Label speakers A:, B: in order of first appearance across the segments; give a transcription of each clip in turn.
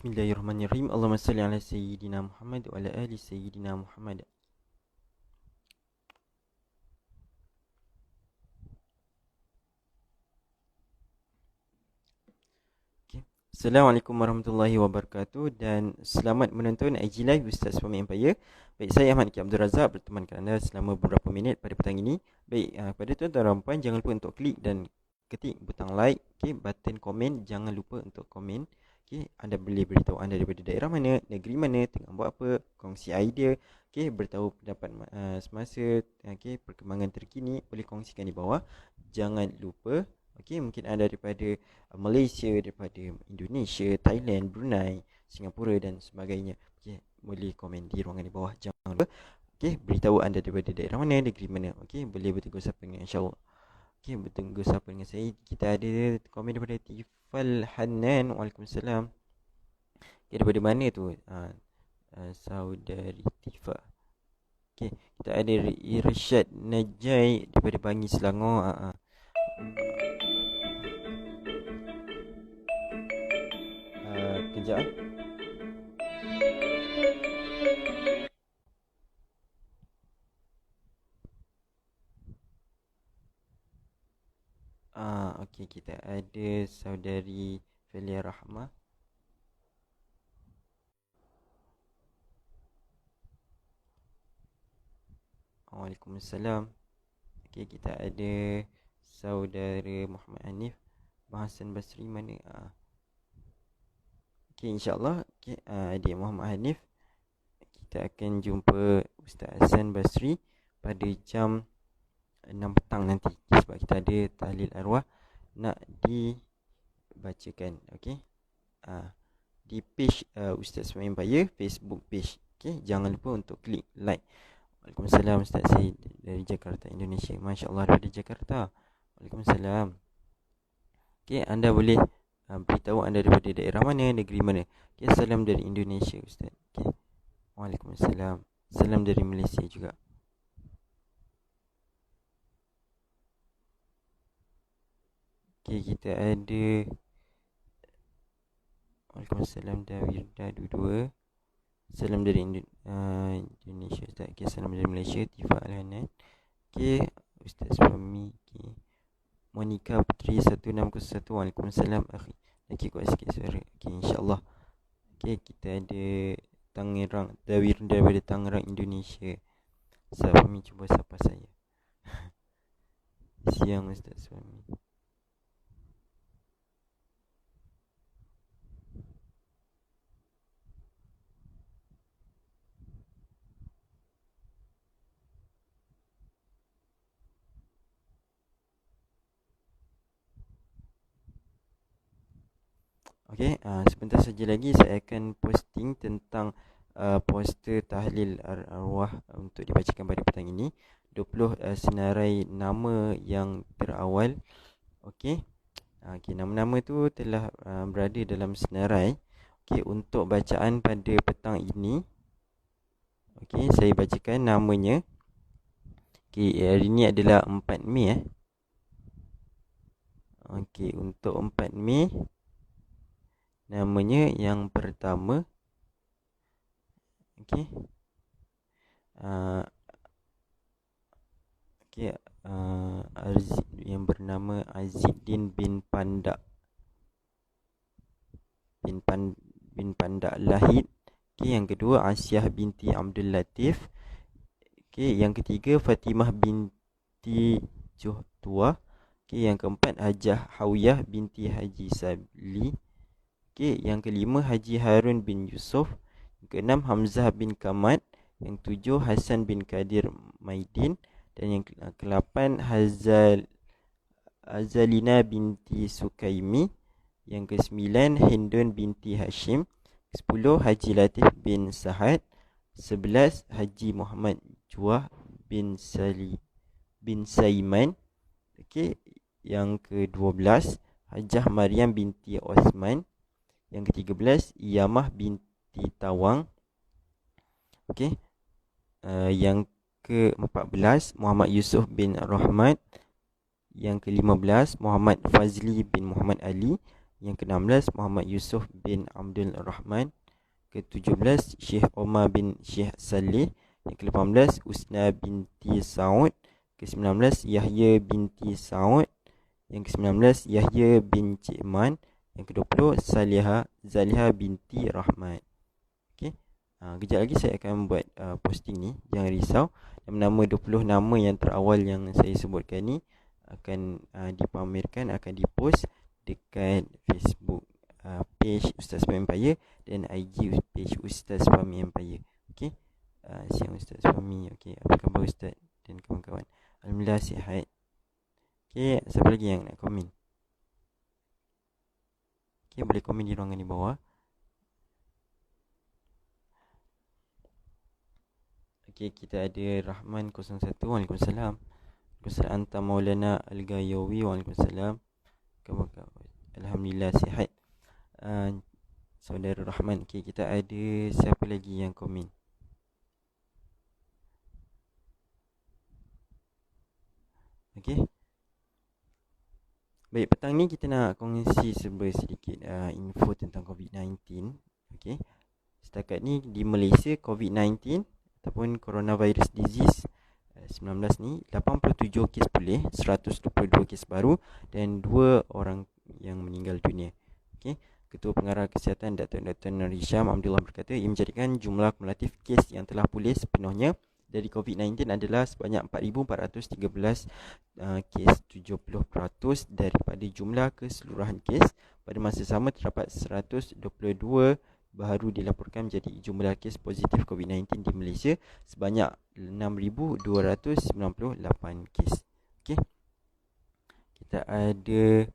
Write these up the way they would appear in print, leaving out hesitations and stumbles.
A: Bismillahirrahmanirrahim. Allahumma salli ala Sayyidina Muhammad wa ala ali Sayyidina Muhammad. Okay. Assalamualaikum warahmatullahi wabarakatuh dan selamat menonton IG Live Ustaz Suami Empire. Baik, saya Ahmad Abdul Razak bertemankan anda selama beberapa minit pada petang ini. Baik, pada tuan-tuan dan puan, jangan lupa untuk klik dan ketik butang like, button komen, jangan lupa untuk komen. Anda boleh beritahu anda daripada daerah mana, negeri mana, tengah buat apa, kongsi idea, beritahu pendapat semasa, perkembangan terkini, boleh kongsikan di bawah. Jangan lupa, mungkin anda daripada Malaysia, daripada Indonesia, Thailand, Brunei, Singapura dan sebagainya. Boleh komen di ruangan di bawah. Jangan lupa, beritahu anda daripada daerah mana, negeri mana. Boleh bertegur sapa dengan insya-Allah. Bertunggu siapa dengan saya. Kita ada komen daripada Tifal Hanan. Waalaikumsalam. Daripada mana tu? Saudari Tifa. Kita ada Irsyad Najai daripada Bangi, Selangor. Kejap. Kita ada saudari Felia Rahmah. Waalaikumsalam. Kita ada saudara Muhammad Hanif. Bahasan Basri mana? InsyaAllah adik Muhammad Hanif, kita akan jumpa Ustaz Hasan Basri pada jam 6 petang nanti, sebab kita ada tahlil arwah nak dibacakan. Di page Ustaz Suami Empire Facebook page. Jangan lupa untuk klik like. Waalaikumsalam Ustaz Syed dari Jakarta, Indonesia. Masya Allah, dari Jakarta. Waalaikumsalam. Anda boleh beritahu anda daripada daerah mana, negeri mana. Salam dari Indonesia Ustaz. Waalaikumsalam. Salam dari Malaysia juga. Kita ada Waalaikumsalam Dawirda Dua. Salam dari Indonesia Ustaz. Salam dari Malaysia Tifa Al-Hanan. Ustaz Suami. Monica Putri 1601. Waalaikumsalam akhi. Lagi kuat sikit suara. InsyaAllah. Kita ada Tangerang, Dawir daripada Tangerang, Indonesia. Suami cuba sapa saya. Siang Ustaz Suami. Sebentar saja lagi saya akan posting tentang poster tahlil arwah untuk dibacakan pada petang ini. 20 senarai nama yang terawal. Nama-nama tu telah berada dalam senarai. Untuk bacaan pada petang ini, saya bacakan namanya. Hari ini adalah 4 Mei. Untuk 4 Mei, namanya yang pertama yang bernama Aziddin bin Pandak Lahid. Yang kedua Asyah binti Abdul Latif. Yang ketiga Fatimah binti Juhtua. Yang keempat Hajah Hawiyah binti Haji Sabli. Yang kelima Haji Harun bin Yusuf. Yang keenam Hamzah bin Kamad. Yang tujuh Hasan bin Kadir Maidin. Dan yang ke-8 Azalina binti Sukaimi. Yang ke-9 Hindun binti Hashim. 10 Haji Latif bin Sahad. 11 Haji Muhammad Juah bin Saiman. Yang ke-12 Hajah Maryam binti Osman. Yang ke-13 Iyamah binti Tawang. Yang ke-14 Muhammad Yusuf bin Rahmat. Yang ke-15 Muhammad Fazli bin Muhammad Ali. Yang ke-16 Muhammad Yusuf bin Abdul Rahman. Ke-17 Syekh Omar bin Syekh Saleh. Yang ke-18 Usna binti Saud. Ke-19 Yahya binti Saud. Yang ke-19 Yahya bin Cikman. Yang ke-20 Zaliha binti Rahmat. Okey. Kejap lagi saya akan buat posting ni, jangan risau. Nama 20 nama yang terawal yang saya sebutkan ni akan dipamerkan, akan dipost dekat Facebook page Ustaz Fahmi Empire dan IG page Ustaz Fahmi Empire. Okey. Siang Ustaz Fahmi. Okey, apa khabar Ustaz dan kawan-kawan? Alhamdulillah sihat. Okey, siapa lagi yang nak komen? Okey, boleh komen di ruangan di bawah. Okey, kita ada Rahman 01. Waalaikumsalam. Waalaikumsalam. Anta Maulana Al-Gayawi. Waalaikumsalam. Alhamdulillah sihat. Saudara Rahman. Okey, kita ada siapa lagi yang komen? Okey. Baik, petang ni kita nak kongsi sedikit info tentang COVID-19. Okey. Setakat ni di Malaysia COVID-19 ataupun coronavirus disease 19 ni 87 kes pulih, 122 kes baru dan 2 orang yang meninggal dunia. Okey. Ketua Pengarah Kesihatan Dr. Nur Hisham Abdullah berkata ia menjadikan jumlah kumulatif kes yang telah pulih sepenuhnya dari COVID-19 adalah sebanyak 4,413 kes, 70% daripada jumlah keseluruhan kes. Pada masa sama terdapat 122 baru dilaporkan menjadi jumlah kes positif COVID-19 di Malaysia sebanyak 6,298 kes. Okey. Kita ada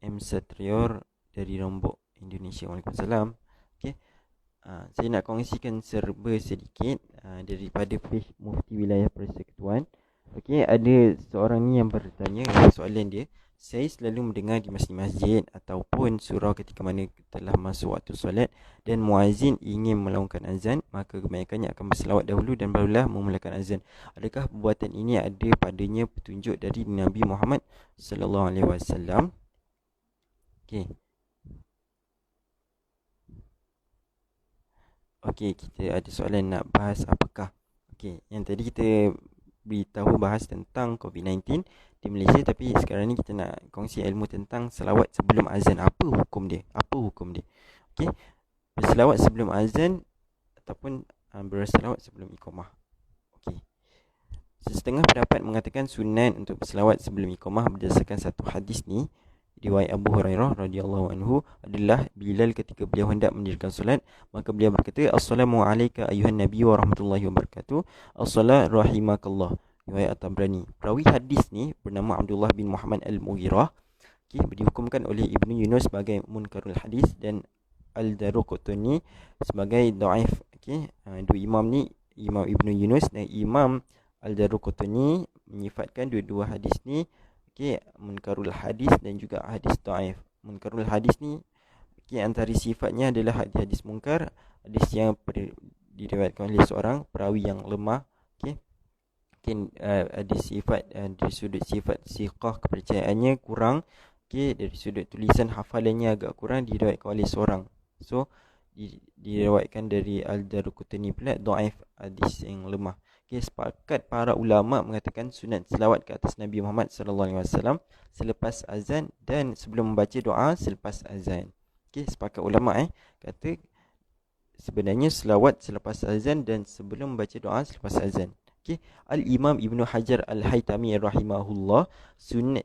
A: M. Satrior dari Lombok, Indonesia. Waalaikumsalam. Okey. Saya nak kongsikan serba sedikit daripada page Mufti Wilayah Persekutuan. Okey, ada seorang ni yang bertanya, soalan dia, saya selalu mendengar di masjid-masjid ataupun surau ketika mana telah masuk waktu solat dan muazzin ingin melaungkan azan, maka kebanyakannya akan berselawat dahulu dan barulah memulakan azan. Adakah perbuatan ini ada padanya petunjuk dari Nabi Muhammad sallallahu alaihi wasallam? Okey. Okey, kita ada soalan nak bahas apakah. Okey, yang tadi kita beritahu bahas tentang COVID-19 di Malaysia, tapi sekarang ni kita nak kongsi ilmu tentang selawat sebelum azan. Apa hukum dia? Okey, berselawat sebelum azan ataupun berselawat sebelum iqamah. Okey. Sesetengah pendapat mengatakan sunat untuk berselawat sebelum iqamah berdasarkan satu hadis ni. Riwayat Abu Hurairah radhiyallahu anhu adalah Bilal ketika beliau hendak mendirikan solat, maka beliau berkata, "Assalamu alayka ayuhan nabiy wa rahmatullahi wa barakatuh. As-salat rahimakallah." Riwayat At-Tabrani. Perawi hadis ni bernama Abdullah bin Muhammad Al-Mughirah. Dihukumkan oleh Ibnu Yunus sebagai munkarul hadis dan Al-Daruqutni sebagai dhaif. Dua imam ni, Imam Ibnu Yunus dan Imam Al-Daruqutni, menyifatkan dua-dua hadis ni munkarul hadis dan juga hadis dhaif. Munkarul hadis ni antara sifatnya adalah hadis munkar, hadis yang diriwayatkan oleh seorang perawi yang lemah. Ada sifat dari sudut sifat siqah, kepercayaannya kurang. Dari sudut tulisan hafalannya agak kurang, diriwayatkan oleh seorang. So diriwayatkan dari Al-Daruqutni pula dhaif, hadis yang lemah. Sepakat para ulama mengatakan sunat selawat ke atas Nabi Muhammad sallallahu alaihi wasallam selepas azan dan sebelum membaca doa selepas azan. Sepakat ulama kata sebenarnya selawat selepas azan dan sebelum membaca doa selepas azan. Al-Imam Ibnu Hajar Al-Haytami rahimahullah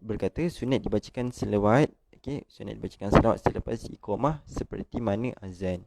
A: berkata sunat dibacakan selawat, sunat dibacakan selawat selepas iqamah seperti mana azan.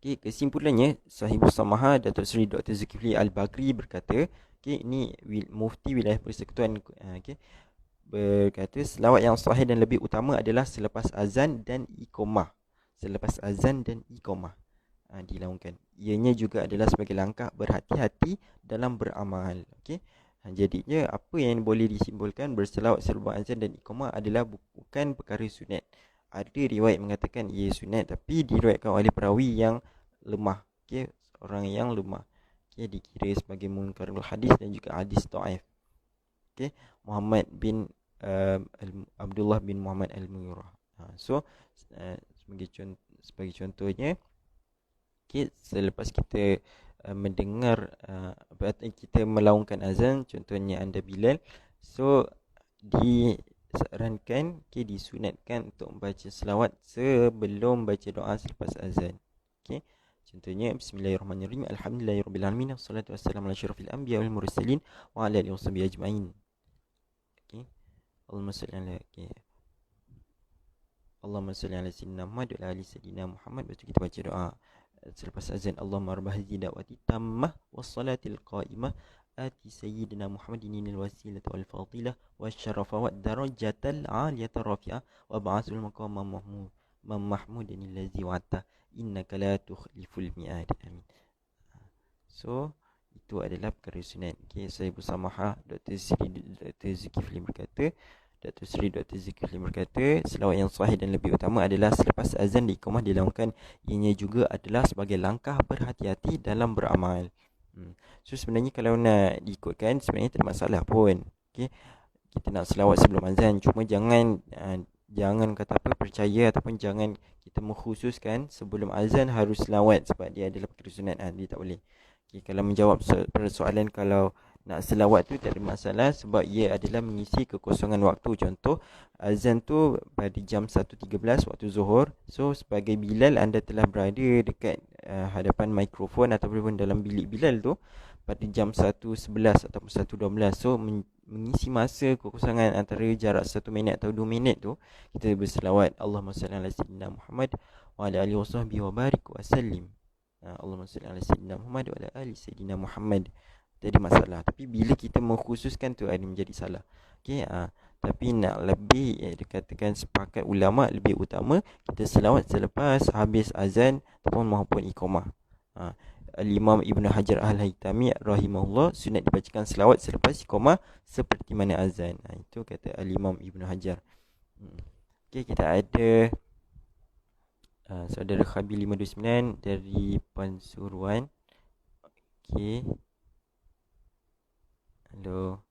A: Kesimpulannya, Sahibus Samaha Datuk Seri Dr. Zulkifli Al-Bagri berkata, ini Mufti Wilayah Persekutuan berkata selawat yang sahih dan lebih utama adalah selepas azan dan iqamah. Dilaungkan. Ianya juga adalah sebagai langkah berhati-hati dalam beramal. Jadinya apa yang boleh disimpulkan, berselawat sebelum azan dan iqamah adalah bukan perkara sunat. Ada riwayat mengatakan ia sunat, tapi diriwayatkan oleh perawi yang lemah. Orang yang lemah. Dikira sebagai munkarul hadis dan juga hadis dhaif. Muhammad bin Abdullah bin Muhammad Al-Mughirah. So sebagai contohnya, okay, selepas kita mendengar kita melaungkan azan, contohnya anda Bilal, so disarankan, okay, disunatkan untuk membaca selawat sebelum baca doa selepas azan. Okay. Contohnya, Bismillahirrahmanirrahim, Alhamdulillahirrahmanirrahim, Assalatu wassalamu ala syarafil anbiya wal mursalin wa ala alihi wa sahbihi ajma'in. Okay. Allahumma salli ala, okay. Allahumma salli ala sayyidina Muhammad wa ala ali sayyidina Muhammad. Lepas tu kita baca doa selepas azan, Allahumma rabb hadhihi da'wati tammah wassalatil qa'imah ati sayyidina Muhammadin al-wasilata wal fadilah wasyarafa wad darajatal 'aliyata rafi'ah wa ba'athul maqama mahmudan allazi wa'ata innaka la tukhliful mi'ad. Amin. So itu adalah perkara sunat. Okay, saya bersamaha Dr. Zulkifli berkata, Dr. Zulkifli berkata, selawat yang sahih dan lebih utama adalah selepas azan di iqamah dilakukan. Ianya juga adalah sebagai langkah berhati-hati dalam beramal. So sebenarnya kalau nak diikutkan, sebenarnya tak ada masalah pun. Okay, kita nak selawat sebelum azan, cuma jangan kata apa, percaya ataupun jangan kita mengkhususkan sebelum azan harus selawat sebab dia adalah perkara sunat. Dia tak boleh. Okay, kalau menjawab persoalan kalau nak selawat tu tak ada masalah sebab ia adalah mengisi kekosongan waktu. Contoh, azan tu pada jam 1.13 waktu Zuhur. So sebagai Bilal, anda telah berada dekat hadapan mikrofon ataupun dalam bilik Bilal tu pada jam 1.11 ataupun 1.12. So mengisi masa kekosongan antara jarak 1 minit atau 2 minit tu, kita berselawat Allahumma salli ala sayyidina Muhammad wa ala alihi wa sahbihi wa barik wa sallim. Allahumma salli ala sayyidina Muhammad wa ala ali sayyidina Muhammad. Tak ada masalah. Tapi bila kita mengkhususkan tu ada menjadi salah. Okey, tapi nak lebih dikatakan sepakat ulama lebih utama kita selawat selepas habis azan ataupun maupun iqamah. Al-Imam Ibn Hajar Al-Haytami rahimahullah, sunat dibacakan selawat selepas iqamah seperti mana azan. Itu kata Al-Imam Ibn Hajar. Okey, kita ada saudara Khabil 529 dari Pansuruan. Okey. Hello.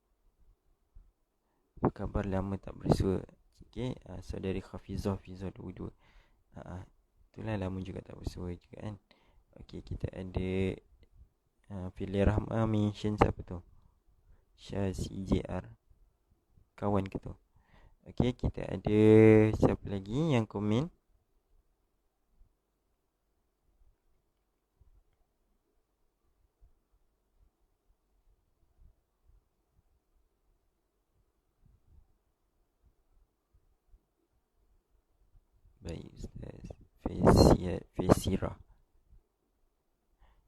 A: Apa khabar, lama tak bersua. Okey, saudari Khafizah 22. Itulah lama juga tak bersua juga kan. Okey, kita ada Fili Rahma mention siapa tu? Syah CJR. Kawan ke tu? Okey, kita ada siapa lagi yang komen? Baik, Ustaz Fesira.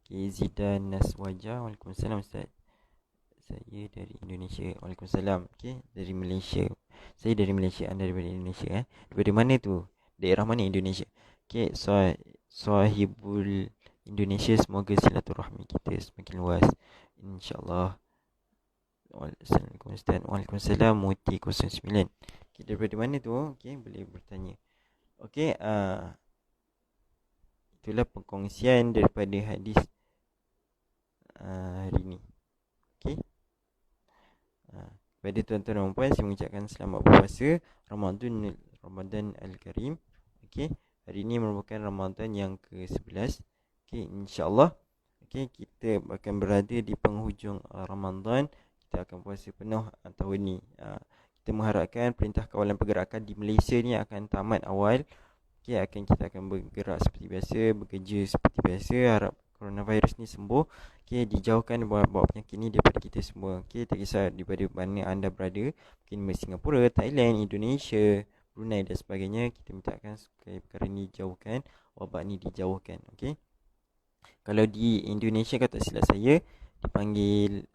A: Okay, Zidan Naswaja. Waalaikumsalam Ustaz. Saya dari Indonesia. Waalaikumsalam. Okay, dari Malaysia. Saya dari Malaysia. Anda daripada Indonesia. Daripada mana tu? Daerah mana Indonesia? Okay, Sahibul Indonesia. Semoga silaturahmi kita semakin luas, InsyaAllah. Assalamualaikum Ustaz. Waalaikumsalam. Muti 09. Okay, daripada mana tu? Okay, boleh bertanya. Okey, itulah pengkongsian daripada hadis hari ini. Okey. Kepada tuan-tuan dan puan, saya mengucapkan selamat berpuasa Ramadan Al-Karim. Okey, hari ini merupakan Ramadan yang ke-11. Okey, insya-Allah. Okey, kita akan berada di penghujung Ramadan. Kita akan puasa penuh tahun ni. Kita mengharapkan Perintah Kawalan Pergerakan di Malaysia ni akan tamat awal. Okay, kita akan bergerak seperti biasa, bekerja seperti biasa. Harap coronavirus ni sembuh. Okay, dijauhkan bawa penyakit ni daripada kita semua. Okay, tak kisah daripada mana anda berada. Mungkin Singapura, Thailand, Indonesia, Brunei dan sebagainya. Kita mintakan supaya perkara ni dijauhkan, wabak ni dijauhkan. Okay. Kalau di Indonesia, kata silap saya, dipanggil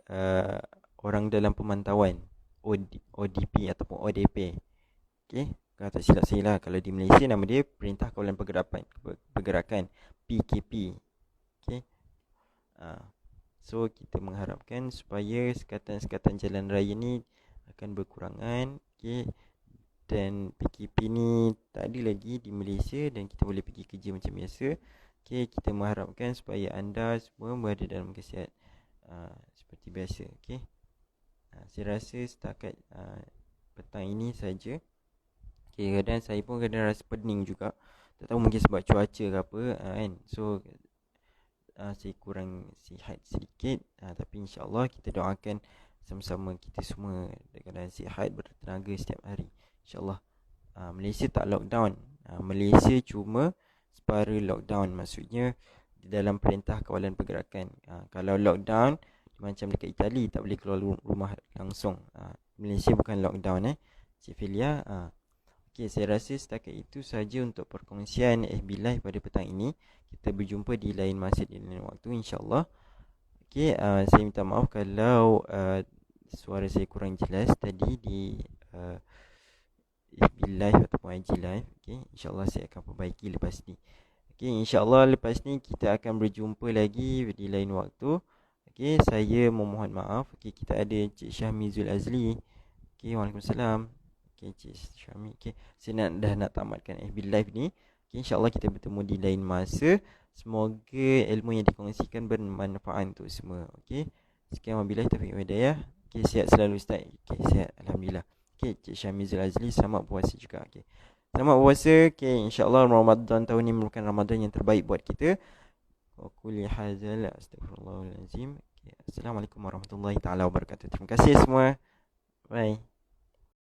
A: orang dalam pemantauan, ODP ataupun ODP. Okey, kalau tak silap saya lah. Kalau di Malaysia nama dia Perintah Kawalan Pergerakan, PKP. Okey. So kita mengharapkan supaya sekatan-sekatan jalan raya ni akan berkurangan. Okey. Dan PKP ni tak ada lagi di Malaysia dan kita boleh pergi kerja macam biasa. Okey, kita mengharapkan supaya anda semua berada dalam kesihatan seperti biasa. Okey. Saya rasa setakat petang ini saja. Okay, kadang saya pun kadang rasa pening juga. Tak tahu mungkin sebab cuaca ke apa kan. So saya kurang sihat sedikit, tapi insyaAllah kita doakan sama-sama kita semua dalam sihat, bertenaga setiap hari, insyaAllah. Malaysia tak lockdown. Malaysia cuma separa lockdown, maksudnya di dalam perintah kawalan pergerakan. Kalau lockdown macam dekat Itali, tak boleh keluar rumah langsung. Malaysia bukan lockdown Cik Filia. Okay, saya rasa setakat itu saja untuk perkongsian FB Live pada petang ini. Kita berjumpa di lain masa, di lain waktu, insyaAllah. Okay, saya minta maaf kalau suara saya kurang jelas tadi di FB Live ataupun IG Live. Okay, insyaAllah saya akan perbaiki lepas ni. Okay, insyaAllah lepas ni kita akan berjumpa lagi di lain waktu. Okay, saya memohon maaf. Okay, kita ada Cik Syahmizul Azli. Okay, Waalaikumsalam. Okay, Cik Syahmi. Okay, saya dah nak tamatkan FB Live ni. Okay, insyaAllah kita bertemu di lain masa. Semoga ilmu yang dikongsikan bermanfaat untuk semua. Okay, sekian, wabillahi taufiq wal hidayah. Okay, sihat selalu Ustaz. Okay, sihat, Alhamdulillah. Okay, Cik Syahmizul Azli, selamat puasa juga. Okay, selamat puasa. Okay, insyaAllah Ramadan tahun ni merupakan Ramadan yang terbaik buat kita. Wa qul hadzal astaghfirullahalazim. Okay, Assalamualaikum warahmatullahi taala wabarakatuh. Terima kasih semua. Bye.